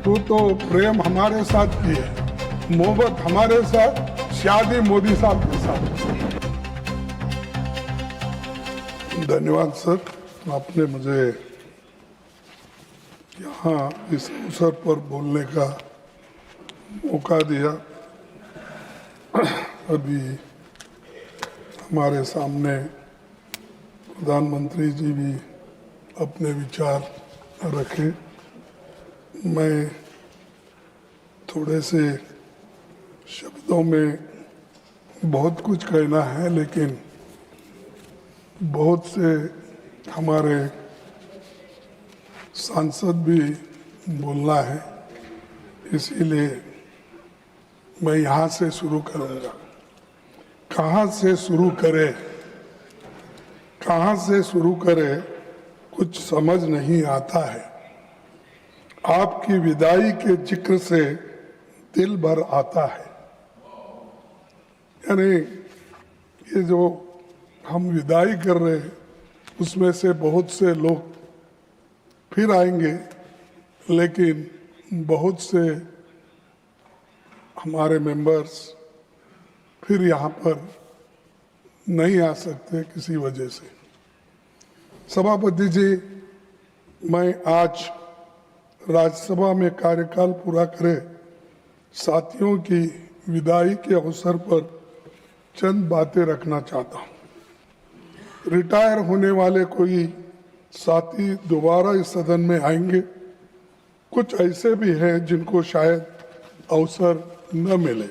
तू तो प्रेम हमारे साथ की है, मोहब्बत हमारे साथ, शादी मोदी साहब के साथ। धन्यवाद सर, आपने मुझे यहाँ इस अवसर पर बोलने का मौका दिया। अभी हमारे सामने प्रधानमंत्री जी भी अपने विचार रखे। मैं थोड़े से शब्दों में बहुत कुछ कहना है, लेकिन बहुत से हमारे सांसद भी बोलना है, इसीलिए मैं यहाँ से शुरू करूँगा। कहाँ से शुरू करें, कहाँ से शुरू करें कुछ समझ नहीं आता है। आपकी विदाई के जिक्र से दिल भर आता है। यानी ये जो हम विदाई कर रहे हैं उसमें से बहुत से लोग फिर आएंगे, लेकिन बहुत से हमारे मेंबर्स फिर यहाँ पर नहीं आ सकते किसी वजह से। सभापति जी, मैं आज राज्यसभा में कार्यकाल पूरा करे साथियों की विदाई के अवसर पर चंद बातें रखना चाहता हूँ। रिटायर होने वाले कोई साथी दोबारा इस सदन में आएंगे, कुछ ऐसे भी हैं जिनको शायद अवसर न मिले।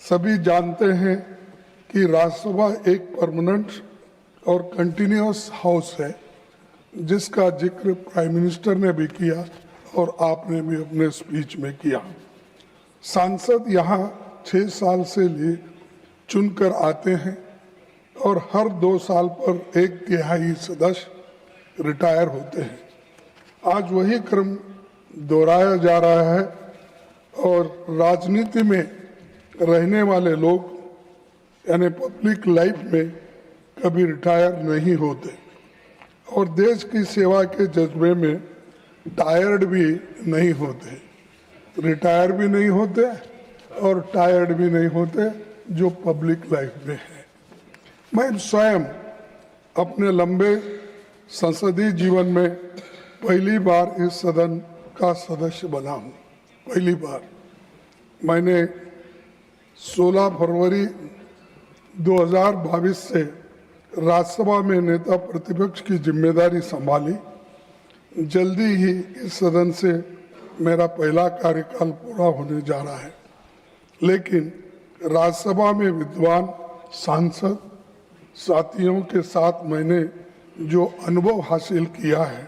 सभी जानते हैं कि राज्यसभा एक परमानेंट और कंटिन्यूअस हाउस है, जिसका जिक्र प्राइम मिनिस्टर ने भी किया और आपने भी अपने स्पीच में किया। सांसद यहाँ 6 साल से लिए चुनकर आते हैं और हर 2 साल पर 1/3 सदस्य रिटायर होते हैं। आज वही क्रम दोहराया जा रहा है और राजनीति में रहने वाले लोग यानी पब्लिक लाइफ में कभी रिटायर नहीं होते और देश की सेवा के जज्बे में टायर्ड भी नहीं होते। रिटायर भी नहीं होते और टायर्ड भी नहीं होते जो पब्लिक लाइफ में है। मैं स्वयं अपने लंबे संसदीय जीवन में पहली बार इस सदन का सदस्य बना हूँ। पहली बार मैंने 16 फरवरी 2022 से राज्यसभा में नेता प्रतिपक्ष की जिम्मेदारी संभाली। जल्दी ही इस सदन से मेरा पहला कार्यकाल पूरा होने जा रहा है, लेकिन राज्यसभा में विद्वान सांसद साथियों के साथ मैंने जो अनुभव हासिल किया है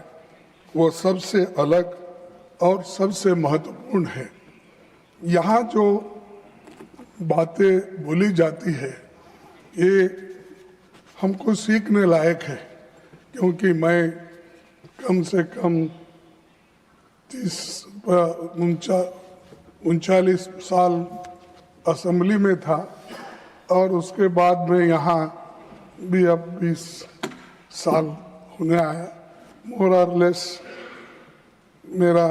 वो सबसे अलग और सबसे महत्वपूर्ण है। यहाँ जो बातें बोली जाती है ये हमको सीखने लायक है, क्योंकि मैं कम से कम 39 साल असेंबली में था और उसके बाद में यहाँ भी अब 20 साल होने आया। मोर और लेस मेरा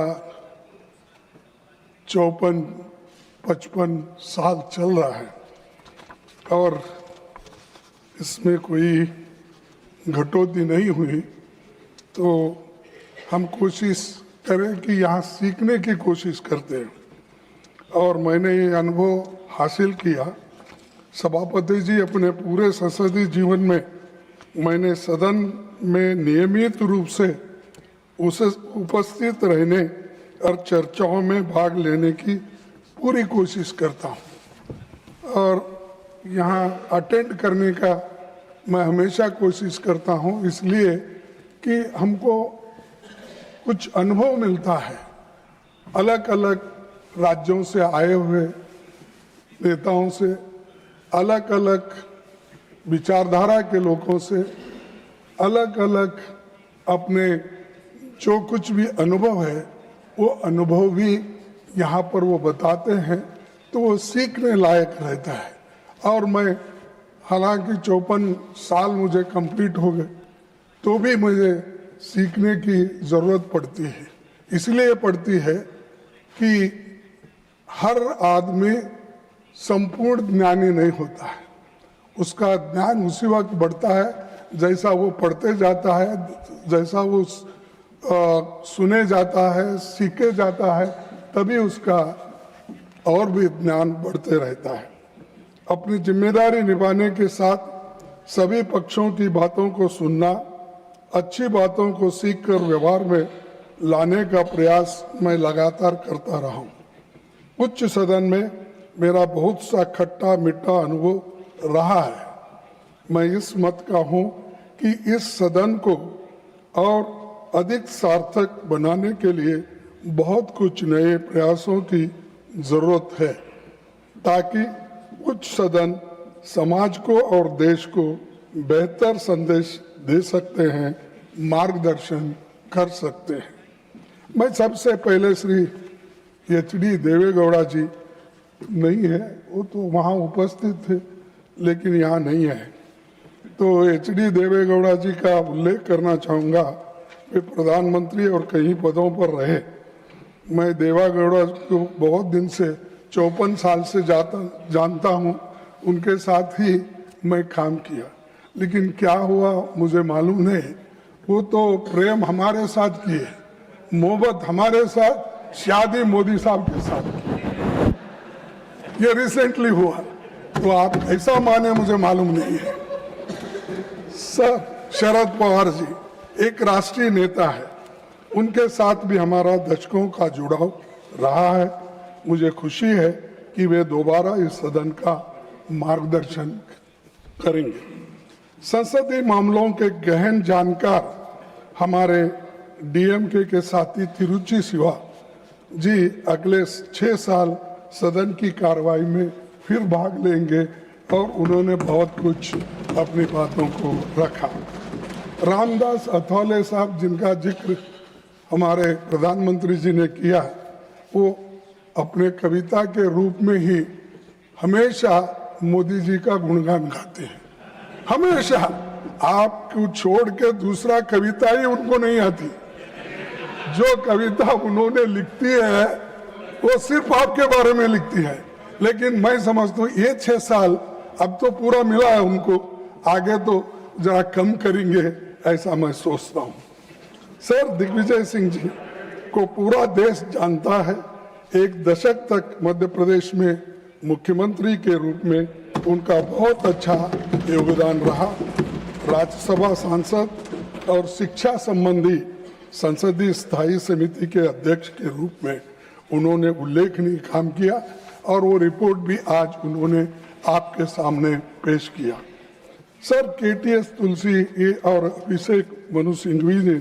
54-55 साल चल रहा है और इसमें कोई घटोती नहीं हुई। तो हम कोशिश करें कि यहाँ सीखने की कोशिश करते हैं और मैंने ये अनुभव हासिल किया। सभापति जी, अपने पूरे संसदीय जीवन में मैंने सदन में नियमित रूप से उसे उपस्थित रहने और चर्चाओं में भाग लेने की पूरी कोशिश करता हूँ और यहाँ अटेंड करने का मैं हमेशा कोशिश करता हूँ, इसलिए कि हमको कुछ अनुभव मिलता है अलग अलग राज्यों से आए हुए नेताओं से, अलग अलग विचारधारा के लोगों से, अलग अलग अपने जो कुछ भी अनुभव है वो अनुभव भी यहाँ पर वो बताते हैं, तो वो सीखने लायक रहता है। और मैं हालांकि 54 साल मुझे कंप्लीट हो गए तो भी मुझे सीखने की ज़रूरत पड़ती है। इसलिए पड़ती है कि हर आदमी संपूर्ण ज्ञानी नहीं होता है। उसका ज्ञान उसी वक्त बढ़ता है जैसा वो पढ़ते जाता है, जैसा वो सुने जाता है, सीखे जाता है, तभी उसका और भी ज्ञान बढ़ते रहता है। अपनी जिम्मेदारी निभाने के साथ सभी पक्षों की बातों को सुनना, अच्छी बातों को सीखकर व्यवहार में लाने का प्रयास मैं लगातार करता रहा हूँ। उच्च सदन में मेरा बहुत सा खट्टा मीठा अनुभव रहा है। मैं इस मत का हूँ कि इस सदन को और अधिक सार्थक बनाने के लिए बहुत कुछ नए प्रयासों की जरूरत है, ताकि उच्च सदन समाज को और देश को बेहतर संदेश दे सकते हैं, मार्गदर्शन कर सकते हैं। मैं सबसे पहले श्री एच.डी. देवेगौड़ा जी नहीं है, वो तो वहाँ उपस्थित थे लेकिन यहाँ नहीं है, तो एच.डी. देवेगौड़ा जी का उल्लेख करना चाहूँगा। वे प्रधानमंत्री और कई पदों पर रहे। मैं देवेगौड़ा को बहुत दिन से 54 साल से जानता हूँ, उनके साथ ही मैं काम किया, लेकिन क्या हुआ मुझे मालूम नहीं। वो तो प्रेम हमारे साथ किए, मोहब्बत हमारे साथ, शादी मोदी साहब के साथ की। ये रिसेंटली हुआ, तो आप ऐसा माने मुझे मालूम नहीं है। सर शरद पवार जी एक राष्ट्रीय नेता है, उनके साथ भी हमारा दशकों का जुड़ाव रहा है। मुझे खुशी है कि वे दोबारा इस सदन का मार्गदर्शन करेंगे। संसदीय मामलों के गहन जानकार हमारे डीएमके के साथी तिरुचि शिवा जी अगले 6 साल सदन की कार्रवाई में फिर भाग लेंगे और उन्होंने बहुत कुछ अपनी बातों को रखा। रामदास अथौले साहब, जिनका जिक्र हमारे प्रधानमंत्री जी ने किया, वो अपने कविता के रूप में ही हमेशा मोदी जी का गुणगान गाते हैं। हमेशा आपको छोड़ के दूसरा कविता ही उनको नहीं आती। जो कविता उन्होंने लिखती है वो सिर्फ आपके बारे में लिखती है। लेकिन मैं समझता हूँ ये 6 साल अब तो पूरा मिला है उनको, आगे तो जरा कम करेंगे ऐसा मैं सोचता हूँ। सर दिग्विजय सिंह जी को पूरा देश जानता है। एक दशक तक मध्य प्रदेश में मुख्यमंत्री के रूप में उनका बहुत अच्छा योगदान रहा। राज्यसभा सांसद और शिक्षा संबंधी संसदीय स्थायी समिति के अध्यक्ष के रूप में उन्होंने उल्लेखनीय काम किया और वो रिपोर्ट भी आज उन्होंने आपके सामने पेश किया। सर केटीएस तुलसी और अभिषेक मनु सिंघवी ने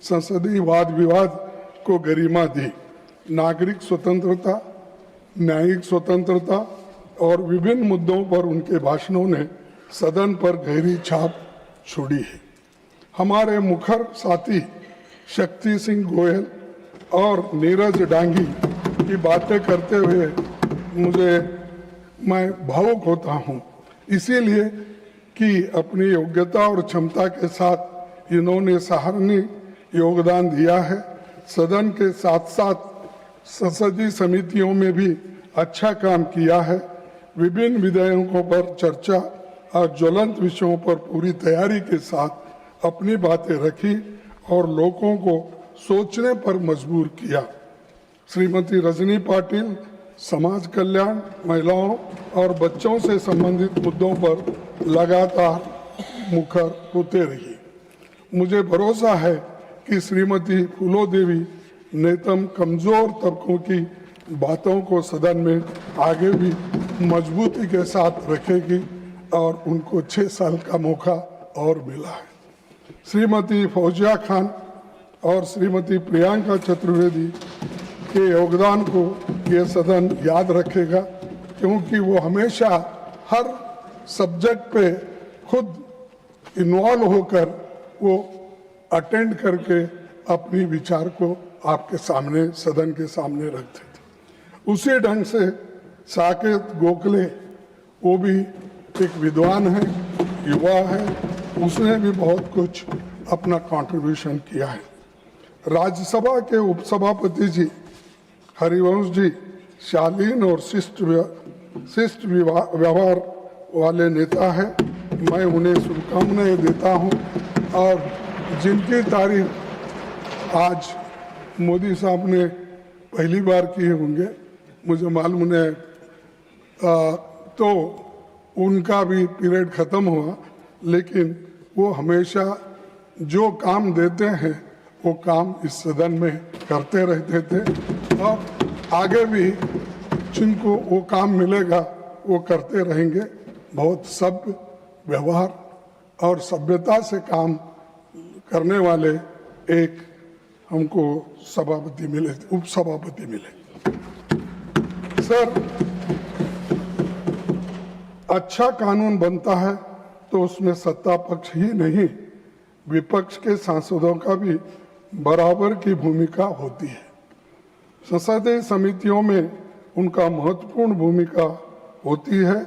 संसदीय वाद विवाद को गरिमा दी। नागरिक स्वतंत्रता, न्यायिक स्वतंत्रता और विभिन्न मुद्दों पर उनके भाषणों ने सदन पर गहरी छाप छोड़ी है। हमारे मुखर साथी शक्ति सिंह गोयल और नीरज डांगी की बातें करते हुए मैं भावुक होता हूँ, इसीलिए कि अपनी योग्यता और क्षमता के साथ इन्होंने सराहनीय योगदान दिया है। सदन के साथ साथ संसदीय समितियों में भी अच्छा काम किया है। विभिन्न विधेयकों पर चर्चा और ज्वलंत विषयों पर पूरी तैयारी के साथ अपनी बातें रखी और लोगों को सोचने पर मजबूर किया। श्रीमती रजनी पाटिल समाज कल्याण, महिलाओं और बच्चों से संबंधित मुद्दों पर लगातार मुखर होते रही। मुझे भरोसा है कि श्रीमती फूलो देवी नेतम कमजोर तबकों की बातों को सदन में आगे भी मजबूती के साथ रखेगी और उनको 6 साल का मौका और मिला है। श्रीमती फौजिया खान और श्रीमती प्रियंका चतुर्वेदी के योगदान को ये सदन याद रखेगा, क्योंकि वो हमेशा हर सब्जेक्ट पे खुद इन्वॉल्व होकर वो अटेंड करके अपनी विचार को आपके सामने, सदन के सामने रखते थे। उसी ढंग से साकेत गोखले, वो भी एक विद्वान है, युवा है, उसने भी बहुत कुछ अपना कंट्रीब्यूशन किया है। राज्यसभा के उपसभापति जी हरिवंश जी शालीन और शिष्ट व्यवहार वाले नेता है। मैं उन्हें शुभकामनाएं देता हूं और जिनकी तारीफ आज मोदी साहब ने पहली बार किए होंगे, मुझे मालूम है, तो उनका भी पीरियड ख़त्म हुआ, लेकिन वो हमेशा जो काम देते हैं वो काम इस सदन में करते रहते थे और आगे भी जिनको वो काम मिलेगा वो करते रहेंगे। बहुत सभ्य व्यवहार और सभ्यता से काम करने वाले एक हमको सभापति मिले, उपसभापति मिले। सर, अच्छा कानून बनता है तो उसमें सत्ता पक्ष ही नहीं, विपक्ष के सांसदों का भी बराबर की भूमिका होती है। संसदीय समितियों में उनका महत्वपूर्ण भूमिका होती है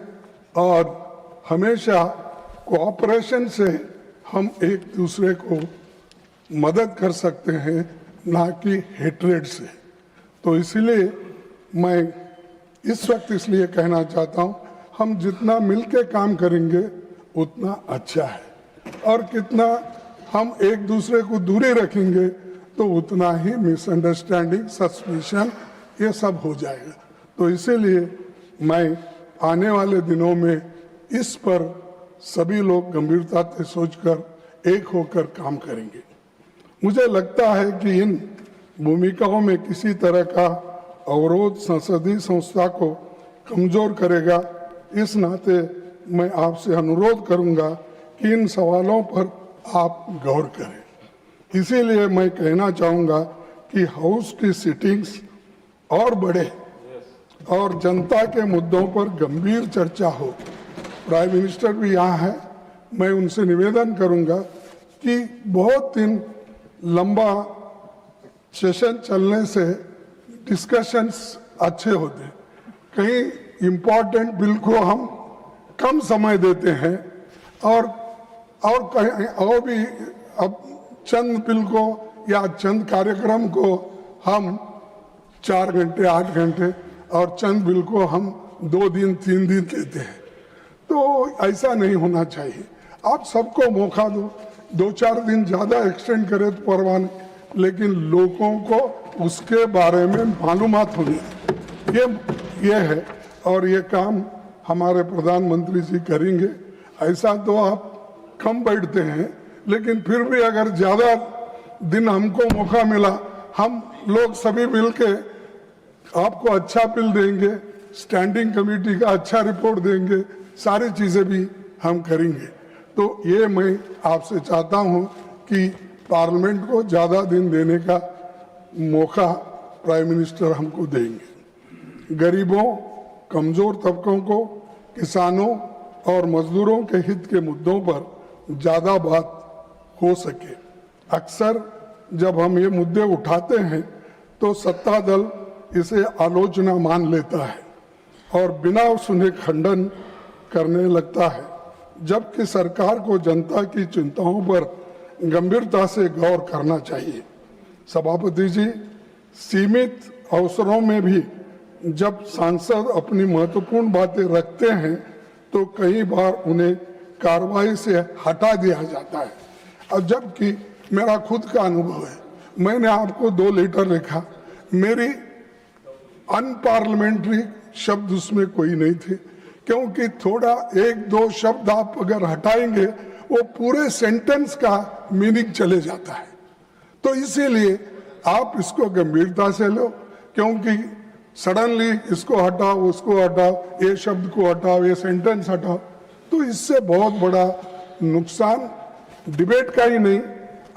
और हमेशा कोऑपरेशन से हम एक दूसरे को मदद कर सकते हैं, ना कि हेट्रेड से। तो इसलिए मैं इस वक्त इसलिए कहना चाहता हूं, हम जितना मिलके काम करेंगे उतना अच्छा है और कितना हम एक दूसरे को दूरी रखेंगे तो उतना ही मिसअंडरस्टैंडिंग, सस्पिशन ये सब हो जाएगा। तो इसीलिए मैं आने वाले दिनों में इस पर सभी लोग गंभीरता से सोचकर एक होकर काम करेंगे। मुझे लगता है कि इन भूमिकाओं में किसी तरह का अवरोध संसदीय संस्था को कमजोर करेगा। इस नाते मैं आपसे अनुरोध करूंगा कि इन सवालों पर आप गौर करें। इसीलिए मैं कहना चाहूंगा कि हाउस की सिटिंग्स और बढ़े और जनता के मुद्दों पर गंभीर चर्चा हो। प्राइम मिनिस्टर भी यहाँ है, मैं उनसे निवेदन करूंगा कि बहुत दिन लंबा सेशन चलने से डिस्कशंस अच्छे होते, कहीं इम्पोर्टेंट बिल को हम कम समय देते हैं और कहीं और भी अब चंद बिल को या चंद कार्यक्रम को हम 4 घंटे 8 घंटे और चंद बिल को हम 2 दिन 3 दिन देते हैं। तो ऐसा नहीं होना चाहिए। आप सबको मौका दो, 2-4 दिन ज़्यादा एक्सटेंड करें तो परवाह नहीं, लेकिन लोगों को उसके बारे में मालूमात होनी ये है और ये काम हमारे प्रधानमंत्री जी करेंगे। ऐसा तो आप कम बैठते हैं, लेकिन फिर भी अगर ज़्यादा दिन हमको मौका मिला, हम लोग सभी मिलके आपको अच्छा बिल देंगे, स्टैंडिंग कमेटी का अच्छा रिपोर्ट देंगे, सारी चीज़ें भी हम करेंगे। तो ये मैं आपसे चाहता हूँ कि पार्लियामेंट को ज़्यादा दिन देने का मौका प्राइम मिनिस्टर हमको देंगे। गरीबों, कमज़ोर तबकों को, किसानों और मजदूरों के हित के मुद्दों पर ज़्यादा बात हो सके। अक्सर जब हम ये मुद्दे उठाते हैं तो सत्ता दल इसे आलोचना मान लेता है और बिना सुने खंडन करने लगता है, जबकि सरकार को जनता की चिंताओं पर गंभीरता से गौर करना चाहिए। सभापति जी, सीमित अवसरों में भी जब सांसद अपनी महत्वपूर्ण बातें रखते हैं तो कई बार उन्हें कार्रवाई से हटा दिया जाता है। और जबकि मेरा खुद का अनुभव है, मैंने आपको 2 लेटर लिखा, मेरी अनपार्लियामेंट्री शब्द उसमें कोई नहीं थे, क्योंकि थोड़ा 1-2 शब्द आप अगर हटाएंगे वो पूरे सेंटेंस का मीनिंग चले जाता है। तो इसीलिए आप इसको गंभीरता से लो, क्योंकि सडनली इसको हटाओ, उसको हटाओ, ये शब्द को हटाओ, ये सेंटेंस हटाओ, तो इससे बहुत बड़ा नुकसान डिबेट का ही नहीं,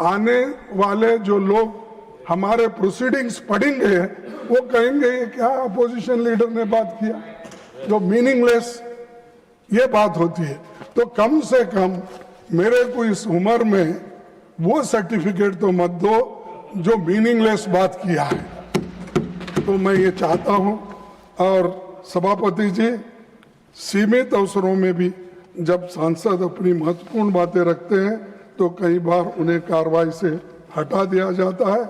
आने वाले जो लोग हमारे प्रोसीडिंग्स पढ़ेंगे वो कहेंगे ये क्या अपोजिशन लीडर ने बात किया, जो मीनिंगलेस ये बात होती है। तो कम से कम मेरे को इस उम्र में वो सर्टिफिकेट तो मत दो जो मीनिंगलेस बात किया है। तो मैं ये चाहता हूं। और सभापति जी, सीमित अवसरों में भी जब सांसद अपनी महत्वपूर्ण बातें रखते हैं तो कई बार उन्हें कार्रवाई से हटा दिया जाता है,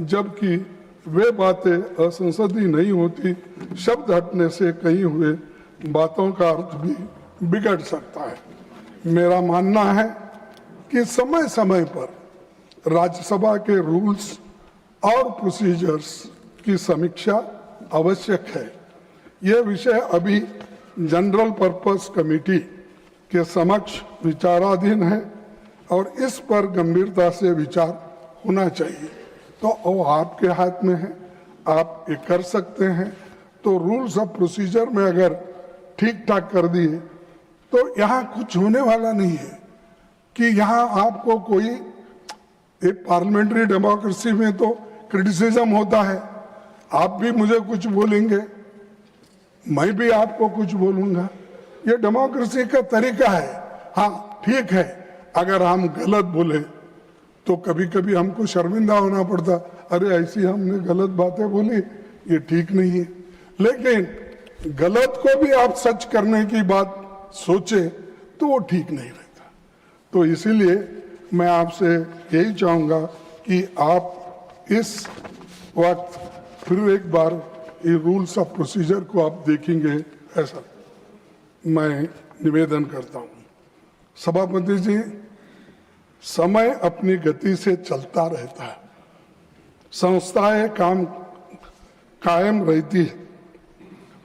जबकि वे बातें असंसदीय नहीं होती। शब्द हटने से कही हुए बातों का अर्थ भी बिगड़ सकता है। मेरा मानना है कि समय समय पर राज्यसभा के रूल्स और प्रोसीजर्स की समीक्षा आवश्यक है। यह विषय अभी जनरल पर्पस कमेटी के समक्ष विचाराधीन है और इस पर गंभीरता से विचार होना चाहिए। तो वो आपके हाथ में है, आप ये कर सकते हैं। तो रूल्स ऑफ प्रोसीजर में अगर ठीक ठाक कर दिए तो यहाँ कुछ होने वाला नहीं है कि यहाँ आपको कोई, एक पार्लियामेंट्री डेमोक्रेसी में तो क्रिटिसिज्म होता है, आप भी मुझे कुछ बोलेंगे, मैं भी आपको कुछ बोलूंगा, ये डेमोक्रेसी का तरीका है। हाँ ठीक है, अगर हम गलत बोले तो कभी कभी हमको शर्मिंदा होना पड़ता, अरे ऐसी हमने गलत बातें बोली, ये ठीक नहीं है। लेकिन गलत को भी आप सच करने की बात सोचे तो वो ठीक नहीं रहता। तो इसीलिए मैं आपसे यही चाहूँगा कि आप इस वक्त फिर एक बार ये रूल्स ऑफ प्रोसीजर को आप देखेंगे, ऐसा मैं निवेदन करता हूँ। सभापति जी, समय अपनी गति से चलता रहता है, संस्थाएं कायम रहती है,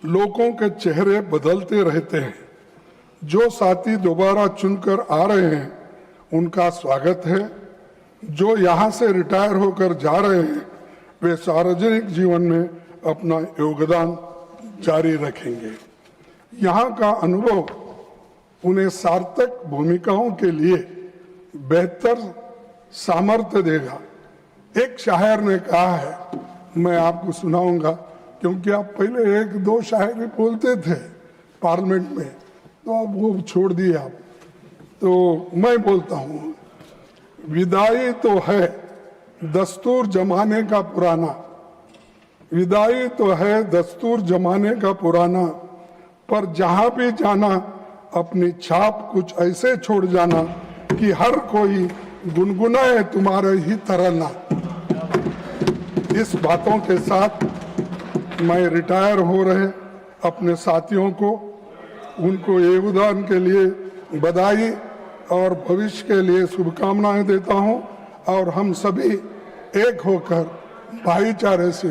लोगों के चेहरे बदलते रहते हैं। जो साथी दोबारा चुनकर आ रहे हैं उनका स्वागत है, जो यहाँ से रिटायर होकर जा रहे हैं वे सार्वजनिक जीवन में अपना योगदान जारी रखेंगे। यहाँ का अनुभव उन्हें सार्थक भूमिकाओं के लिए बेहतर सामर्थ्य देगा। एक शायर ने कहा है, मैं आपको सुनाऊंगा, क्योंकि आप पहले एक दो शायरी बोलते थे पार्लियामेंट में, तो अब वो छोड़ दिए आप, तो मैं बोलता हूँ। विदाई तो है दस्तूर जमाने का पुराना, विदाई तो है दस्तूर जमाने का पुराना, पर जहाँ भी जाना अपनी छाप कुछ ऐसे छोड़ जाना कि हर कोई गुनगुनाए तुम्हारे ही तराना। इस बातों के साथ मैं रिटायर हो रहे अपने साथियों को, उनको योगदान के लिए बधाई और भविष्य के लिए शुभकामनाएं देता हूं। और हम सभी एक होकर, भाईचारे से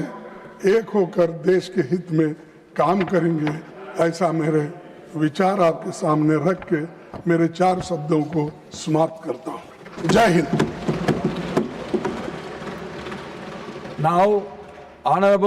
एक होकर देश के हित में काम करेंगे, ऐसा मेरे विचार आपके सामने रख के मेरे 4 शब्दों को समाप्त करता हूं। जय हिंद। Now, Honorable